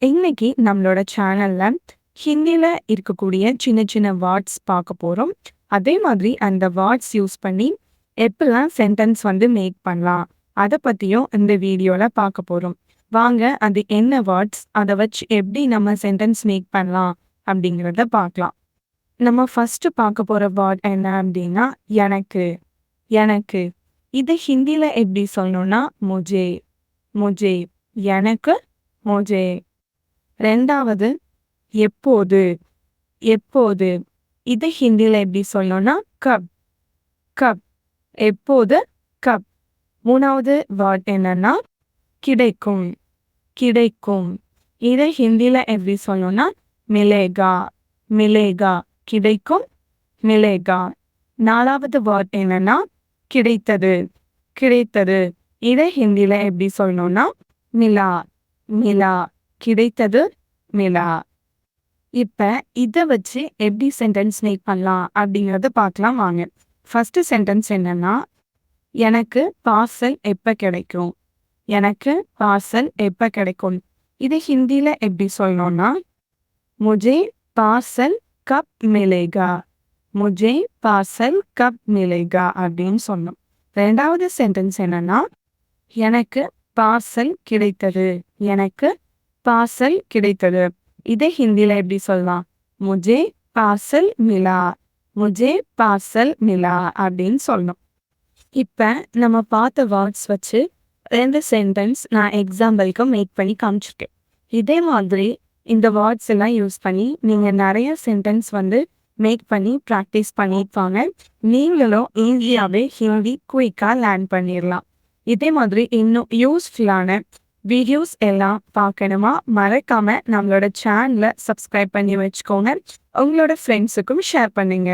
இன்னைக்கு நம்மளோட சேனல்ல ஹிந்தில இருக்கக்கூடிய சின்ன சின்ன வேர்ட்ஸ் பார்க்க போறோம். அதே மாதிரி அந்த வேர்ட்ஸ் யூஸ் பண்ணி எப்படிலாம் சென்டென்ஸ் மேக் பண்ணலாம். அத பத்தியும் இந்த வீடியோல பார்க்க போறோம். வாங்க அது என்ன வேர்ட்ஸ், அத வச்சு எப்படி நம்ம சென்டென்ஸ் மேக் பண்ணலாம் அப்படிங்கிறத பார்க்கலாம். நம்ம ஃபர்ஸ்ட் பார்க்க போற வேர்ட் என்ன அப்படின்னா எனக்கு. எனக்கு. இது ஹிந்தில எப்படி சொல்லணும்னா முஜே. முஜே. எனக்கு முஜே. 2வது எப்போது. எப்போது. இது ஹிந்தில எப்படி சொல்லணும்னா கப். கப். எப்போது கப். 3வது வேர்ட் என்னன்னா கிடைக்கும். கிடைக்கும். இதை ஹிந்தில எப்படி சொல்லணும்னா மிலேகா. மிலேகா. கிடைக்கும் மிலேகா. 4வது வேர்ட் என்னன்னா கிடைத்தது. கிடைத்தது. இதை ஹிந்தில எப்படி சொல்லணும்னா மிலா. மிலா. கிடைத்தது மிலா. இப்ப இத வச்சு எப்படி சென்டென்ஸ் மேக் பண்ணலாம் அப்படிங்கறத பார்க்கலாம் வாங்க. ஃபர்ஸ்ட் சென்டென்ஸ் என்னன்னா எனக்கு பார்சல் எப்ப கிடைக்கும். எனக்கு பார்சல் எப்ப கிடைக்கும். இது ஹிந்தில எப்படி சொல்லணும்னா முஜே பார்சல் கப் மிலேகா. முஜே பார்சல் கப் மிலேகா அப்படின்னு சொன்னோம். 2வது சென்டென்ஸ் என்னன்னா எனக்கு பார்சல் கிடைத்தது. எனக்கு பார்சல் கிடைத்தது. இதை ஹிந்தில எப்படி சொல்லலாம் முஜே பார்சல் மிலா. முஜே பார்சல் மிலா அப்படின்னு சொல்லணும். இப்ப நம்ம பார்த்த வேர்ட்ஸ் வச்சு 2 சென்டென்ஸ் நான் எக்ஸாம்பிளுக்கு மேக் பண்ணி காமிச்சிருக்கேன். இதே மாதிரி இந்த வேர்ட்ஸ் எல்லாம் யூஸ் பண்ணி நீங்க நிறைய சென்டென்ஸ் மேக் பண்ணி ப்ராக்டிஸ் பண்ணிருப்பாங்க. நீங்களும் ஈஸியாவே ஹிந்தி குயிக்கா லேர்ன் பண்ணிடலாம். இதே மாதிரி இன்னும் யூஸ்ஃபுல்லான வீடியோஸ் எல்லாம் பார்க்கணுமா மறக்காம நம்மளோட சேனலை சப்ஸ்கிரைப் பண்ணி வச்சுக்கோங்க. உங்களோட ஃப்ரெண்ட்ஸுக்கும் ஷேர் பண்ணுங்க.